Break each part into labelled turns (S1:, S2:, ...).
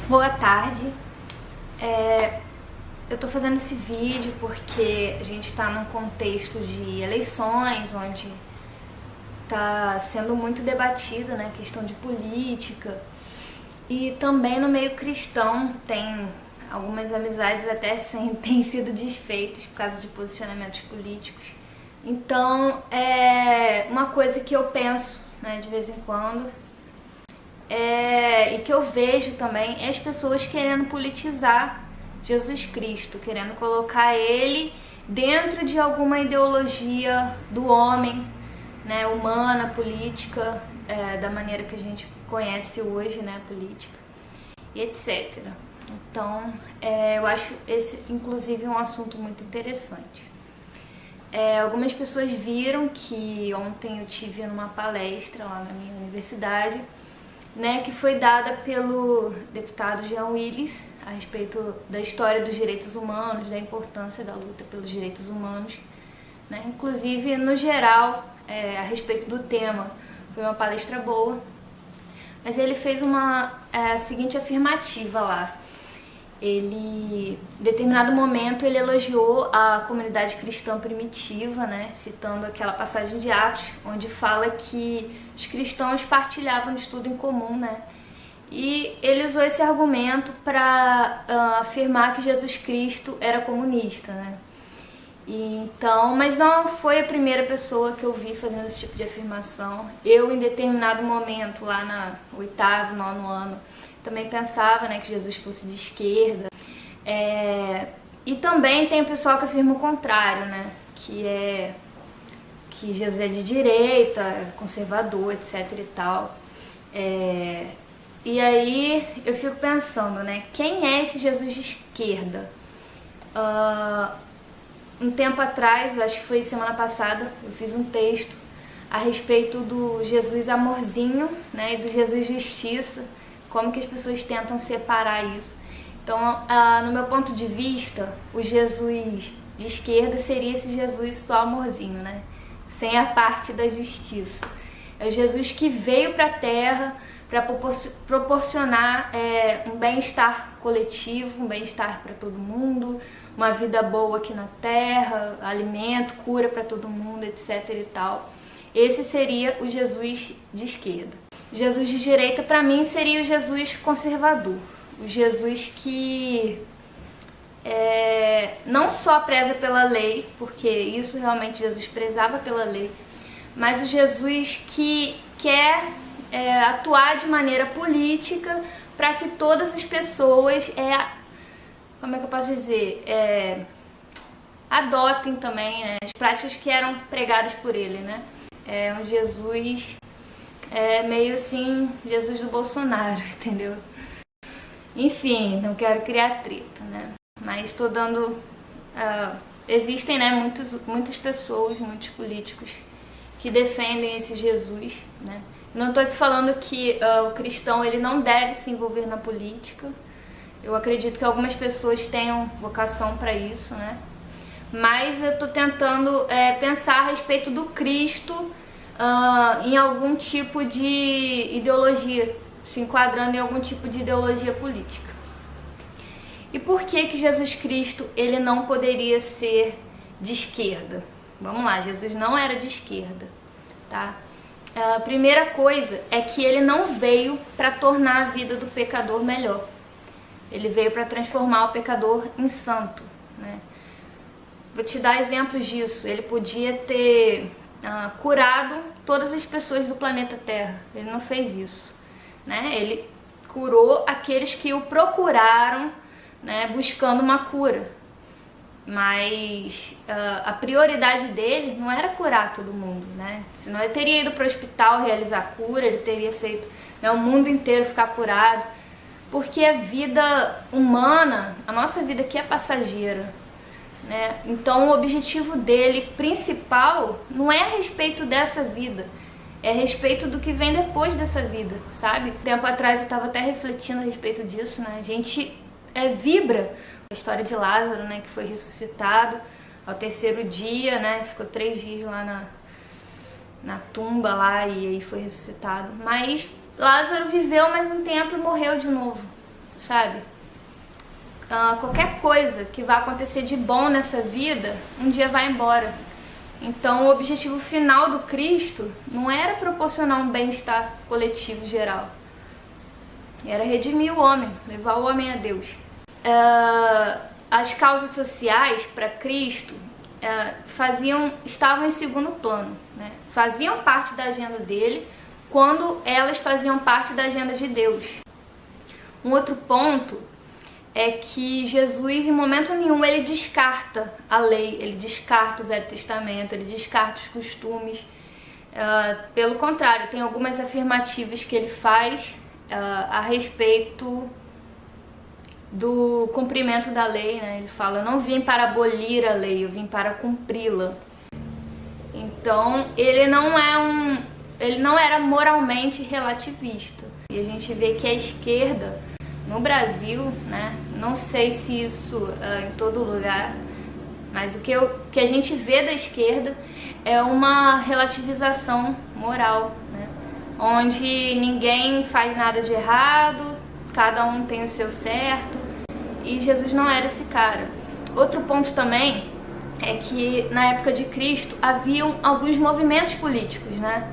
S1: Boa tarde. Eu tô fazendo esse vídeo porque a gente tá num contexto de eleições, onde tá sendo muito debatido, né, questão de política. E também no meio cristão tem algumas amizades até têm sido desfeitas por causa de posicionamentos políticos. Então, uma coisa que eu penso, né, de vez em quando, e que eu vejo também é as pessoas querendo politizar Jesus Cristo, querendo colocar ele dentro de alguma ideologia do homem, né, humana, política, da maneira que a gente conhece hoje, né, política, e etc. Então, eu acho esse, inclusive, um assunto muito interessante. Algumas pessoas viram que ontem eu tive numa palestra lá na minha universidade, né, que foi dada pelo deputado Jean Willis a respeito da história dos direitos humanos, da importância da luta pelos direitos humanos, né, inclusive no geral, a respeito do tema. Foi uma palestra boa, mas ele fez a seguinte afirmativa lá. Em determinado momento, ele elogiou a comunidade cristã primitiva, né, citando aquela passagem de Atos, onde fala que os cristãos partilhavam de tudo em comum, né, e ele usou esse argumento para afirmar que Jesus Cristo era comunista, né. Então, mas não foi a primeira pessoa que eu vi fazendo esse tipo de afirmação. Eu, em determinado momento, lá no 8º, 9º ano, também pensava, né, que Jesus fosse de esquerda. E também tem o pessoal que afirma o contrário, né, que Jesus é de direita, conservador, etc e tal. E aí eu fico pensando, né, quem é esse Jesus de esquerda? Um tempo atrás, eu acho que foi semana passada, eu fiz um texto a respeito do Jesus amorzinho, né, e do Jesus justiça, como que as pessoas tentam separar isso. Então, no meu ponto de vista, o Jesus de esquerda seria esse Jesus só amorzinho, né, sem a parte da justiça. É o Jesus que veio para a Terra para proporcionar um bem-estar coletivo, um bem-estar para todo mundo, uma vida boa aqui na Terra, alimento, cura para todo mundo, etc e tal. Esse seria o Jesus de esquerda. O Jesus de direita, para mim, seria o Jesus conservador. O Jesus que não só preza pela lei, porque isso realmente Jesus prezava pela lei, mas o Jesus que quer atuar de maneira política para que todas as pessoas, como é que eu posso dizer, adotem também, né, as práticas que eram pregadas por ele, né. É um Jesus meio assim, Jesus do Bolsonaro, entendeu? Enfim, não quero criar treta, né, mas estou dando... existem, né, muitas pessoas, muitos políticos que defendem esse Jesus, né. Não estou aqui falando que o cristão ele não deve se envolver na política. Eu acredito que algumas pessoas tenham vocação para isso, né? Mas eu estou tentando pensar a respeito do Cristo em algum tipo de ideologia, se enquadrando em algum tipo de ideologia política. E por que Jesus Cristo ele não poderia ser de esquerda? Vamos lá, Jesus não era de esquerda, tá? A primeira coisa é que ele não veio para tornar a vida do pecador melhor. Ele veio para transformar o pecador em santo, né? Vou te dar exemplos disso. Ele podia ter curado todas as pessoas do planeta Terra. Ele não fez isso, né? Ele curou aqueles que o procuraram, né, buscando uma cura. Mas a prioridade dele não era curar todo mundo, né? Senão ele teria ido para o hospital realizar a cura, ele teria feito, né, o mundo inteiro ficar curado. Porque a vida humana, a nossa vida aqui é passageira, né? Então o objetivo dele principal não é a respeito dessa vida, é a respeito do que vem depois dessa vida, sabe? Tempo atrás eu estava até refletindo a respeito disso, né? A gente vibra a história de Lázaro, né, que foi ressuscitado ao 3º dia, né, ficou 3 dias lá na tumba lá e aí foi ressuscitado. Mas Lázaro viveu mais um tempo e morreu de novo. sabe? Qualquer coisa que vai acontecer de bom nessa vida, um dia vai embora. Então o objetivo final do Cristo não era proporcionar um bem-estar coletivo geral. Era redimir o homem, levar o homem a Deus. As causas sociais para Cristo estavam em segundo plano, né? Faziam parte da agenda dele quando elas faziam parte da agenda de Deus. Um outro ponto é que Jesus, em momento nenhum, ele descarta a lei, ele descarta o Velho Testamento, ele descarta os costumes. Pelo contrário, tem algumas afirmativas que ele faz a respeito do cumprimento da lei, né? Ele fala: eu não vim para abolir a lei, eu vim para cumpri-la. Então, ele não era moralmente relativista. E a gente vê que a esquerda no Brasil, né, não sei se isso em todo lugar, mas o que a gente vê da esquerda é uma relativização moral, né, onde ninguém faz nada de errado, cada um tem o seu certo, e Jesus não era esse cara. Outro ponto também é que na época de Cristo haviam alguns movimentos políticos, né?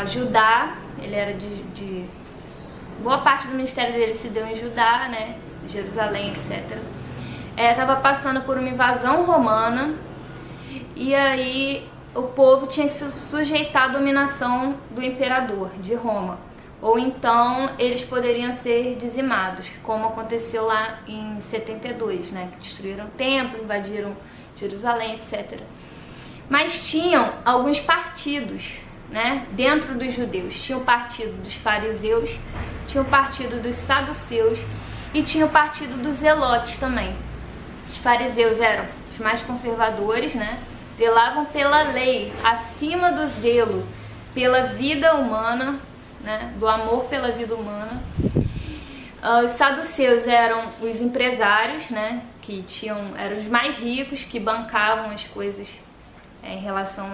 S1: Judá, ele era de boa parte do ministério dele se deu em Judá, né? Jerusalém, etc. Estava passando por uma invasão romana, e aí o povo tinha que se sujeitar à dominação do imperador de Roma, ou então eles poderiam ser dizimados, como aconteceu lá em 72, né? Que destruíram o templo, invadiram Jerusalém, etc. Mas tinham alguns partidos, né, dentro dos judeus. Tinha o partido dos fariseus, tinha o partido dos saduceus e tinha o partido dos zelotes também. Os fariseus eram os mais conservadores, né, zelavam pela lei, acima do zelo pela vida humana, né, do amor pela vida humana. Os saduceus eram os empresários, né, que eram os mais ricos, que bancavam as coisas em relação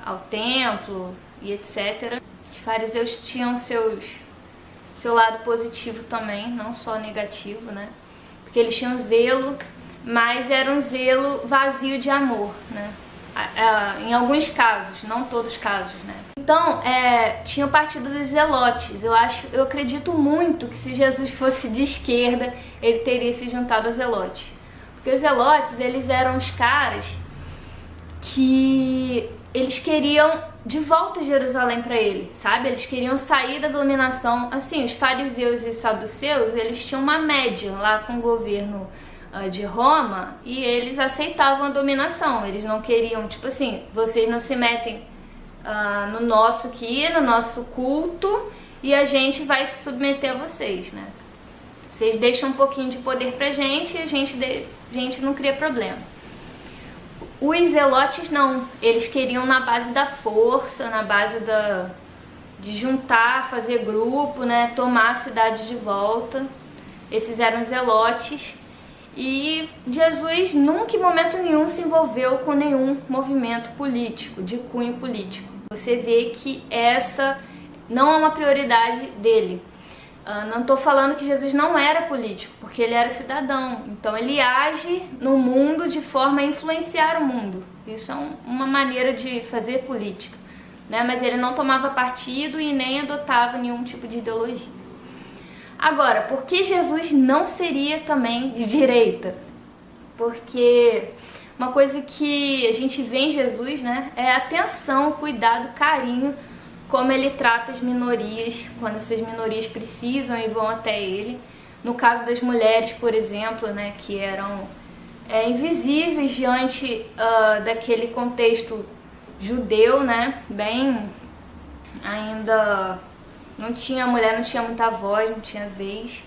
S1: ao templo e etc. Os fariseus tinham seu lado positivo também, não só negativo, né? Porque eles tinham zelo, mas era um zelo vazio de amor, né? Em alguns casos, não todos os casos, né? Então, tinha o partido dos zelotes. Eu acredito muito que se Jesus fosse de esquerda, ele teria se juntado aos zelotes. Porque os zelotes, eles eram os caras que eles queriam de volta Jerusalém para ele, sabe? Eles queriam sair da dominação. Assim, os fariseus e saduceus, eles tinham uma média lá com o governo de Roma, e eles aceitavam a dominação. Eles não queriam, tipo assim, vocês não se metem no nosso aqui, no nosso culto, e a gente vai se submeter a vocês, né? Vocês deixam um pouquinho de poder pra gente e a gente não cria problema. Os zelotes não, eles queriam na base da força, na base de juntar, fazer grupo, né, tomar a cidade de volta. Esses eram os zelotes. E Jesus nunca em momento nenhum se envolveu com nenhum movimento político, de cunho político. Você vê que essa não é uma prioridade dele. Não estou falando que Jesus não era político, porque ele era cidadão. Então ele age no mundo de forma a influenciar o mundo. Isso é uma maneira de fazer política, né? Mas ele não tomava partido e nem adotava nenhum tipo de ideologia. Agora, por que Jesus não seria também de direita? Porque uma coisa que a gente vê em Jesus, né, é a atenção, cuidado, carinho, como ele trata as minorias, quando essas minorias precisam e vão até ele. No caso das mulheres, por exemplo, né, que eram invisíveis diante daquele contexto judeu, né, bem, ainda não tinha, a mulher não tinha muita voz, não tinha vez.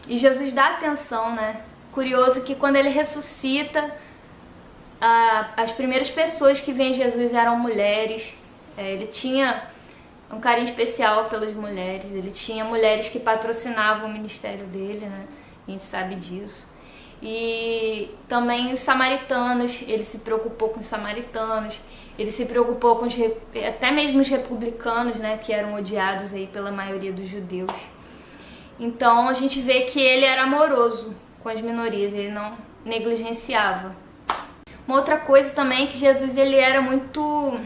S1: E Jesus dá atenção, né. Curioso que quando ele ressuscita, as primeiras pessoas que veem Jesus eram mulheres. Ele tinha um carinho especial pelas mulheres, ele tinha mulheres que patrocinavam o ministério dele, né? A gente sabe disso. E também os samaritanos, ele se preocupou com os samaritanos, ele se preocupou com até mesmo os republicanos, né? Que eram odiados aí pela maioria dos judeus. Então a gente vê que ele era amoroso com as minorias, ele não negligenciava. Uma outra coisa também é que Jesus, ele era muito...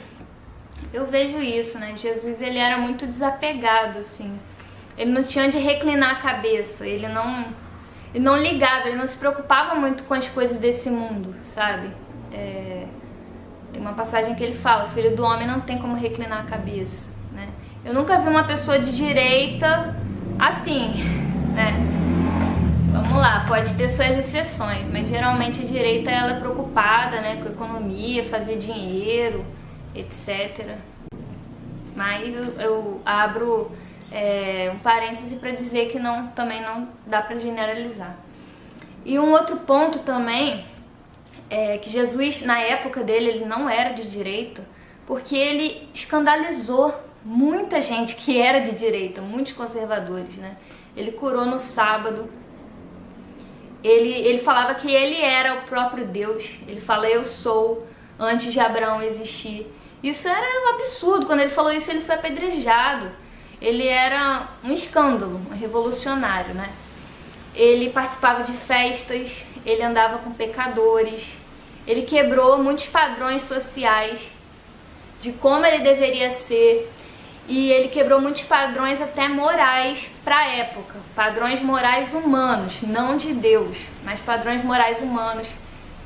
S1: Eu vejo isso, né? Jesus, ele era muito desapegado, assim. Ele não tinha onde reclinar a cabeça, ele não ligava, ele não se preocupava muito com as coisas desse mundo, sabe? Tem uma passagem que ele fala, o filho do homem não tem como reclinar a cabeça, né? Eu nunca vi uma pessoa de direita assim, né? Vamos lá, pode ter suas exceções, mas geralmente a direita ela é preocupada, né, com a economia, fazer dinheiro, etc. Mas eu abro um parêntese para dizer que também não dá para generalizar. E um outro ponto também é que Jesus, na época dele, ele não era de direita, porque ele escandalizou muita gente que era de direita, muitos conservadores, né? Ele curou no sábado. Ele falava que ele era o próprio Deus. Ele fala, eu sou, antes de Abraão existir. Isso era um absurdo. Quando ele falou isso, ele foi apedrejado. Ele era um escândalo, um revolucionário, né? Ele participava de festas, ele andava com pecadores. Ele quebrou muitos padrões sociais de como ele deveria ser. E ele quebrou muitos padrões até morais para a época. Padrões morais humanos, não de Deus, mas padrões morais humanos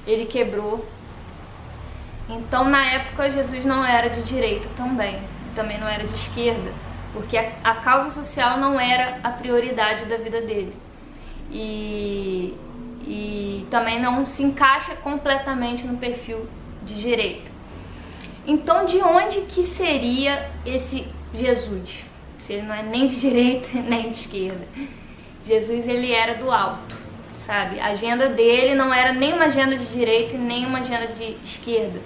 S1: ele quebrou. Então, na época, Jesus não era de direita também não era de esquerda, porque a causa social não era a prioridade da vida dele. E também não se encaixa completamente no perfil de direita. Então, de onde que seria esse Jesus? Se ele não é nem de direita nem de esquerda. Jesus, ele era do alto, sabe? A agenda dele não era nem uma agenda de direita e nem uma agenda de esquerda.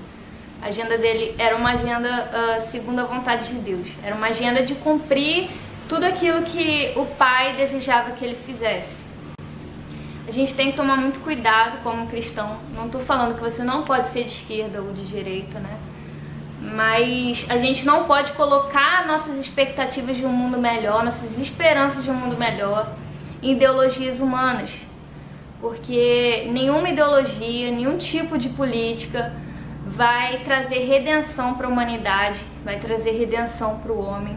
S1: A agenda dele era uma agenda segundo a vontade de Deus. Era uma agenda de cumprir tudo aquilo que o Pai desejava que ele fizesse. A gente tem que tomar muito cuidado como cristão. Não estou falando que você não pode ser de esquerda ou de direita, né? Mas a gente não pode colocar nossas expectativas de um mundo melhor, nossas esperanças de um mundo melhor em ideologias humanas. Porque nenhuma ideologia, nenhum tipo de política vai trazer redenção para a humanidade, vai trazer redenção para o homem.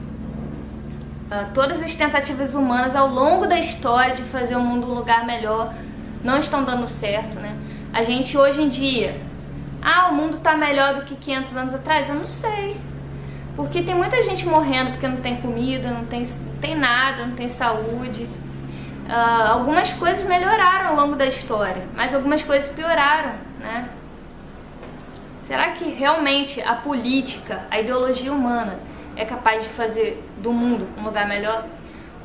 S1: Todas as tentativas humanas ao longo da história de fazer o mundo um lugar melhor não estão dando certo, né? A gente hoje em dia... o mundo tá melhor do que 500 anos atrás? Eu não sei. Porque tem muita gente morrendo porque não tem comida, não tem nada, não tem saúde. Algumas coisas melhoraram ao longo da história, mas algumas coisas pioraram, né? Será que realmente a política, a ideologia humana é capaz de fazer do mundo um lugar melhor?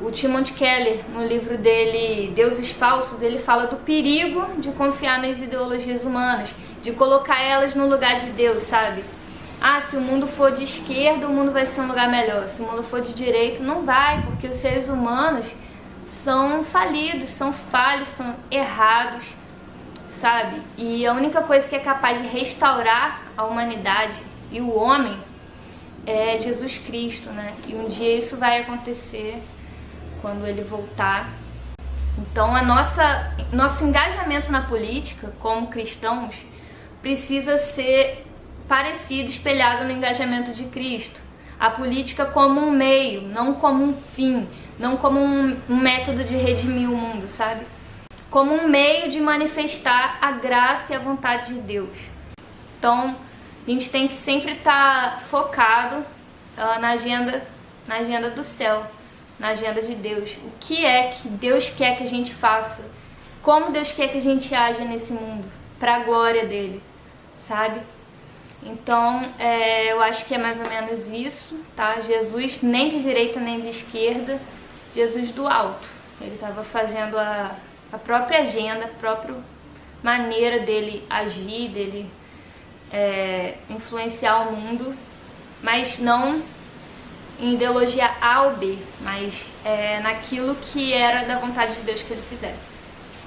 S1: O Timothy Keller, no livro dele Deuses Falsos, ele fala do perigo de confiar nas ideologias humanas, de colocar elas no lugar de Deus, sabe? Se o mundo for de esquerda, o mundo vai ser um lugar melhor. Se o mundo for de direita, não vai, porque os seres humanos são falidos, são falhos, são errados, sabe? E a única coisa que é capaz de restaurar a humanidade e o homem é Jesus Cristo, né? E um dia isso vai acontecer quando ele voltar. Então, nosso engajamento na política, como cristãos, precisa ser parecido, espelhado no engajamento de Cristo. A política como um meio, não como um fim, não como um método de redimir o mundo, sabe? Como um meio de manifestar a graça e a vontade de Deus. Então, a gente tem que sempre estar focado na agenda do céu, na agenda de Deus. O que é que Deus quer que a gente faça? Como Deus quer que a gente haja nesse mundo? Para a glória dele, sabe? Então, eu acho que é mais ou menos isso, tá? Jesus nem de direita nem de esquerda, Jesus do alto. Ele estava fazendo a própria agenda, a própria maneira dele agir, dele influenciar o mundo, mas não em ideologia A ou B, mas naquilo que era da vontade de Deus que ele fizesse.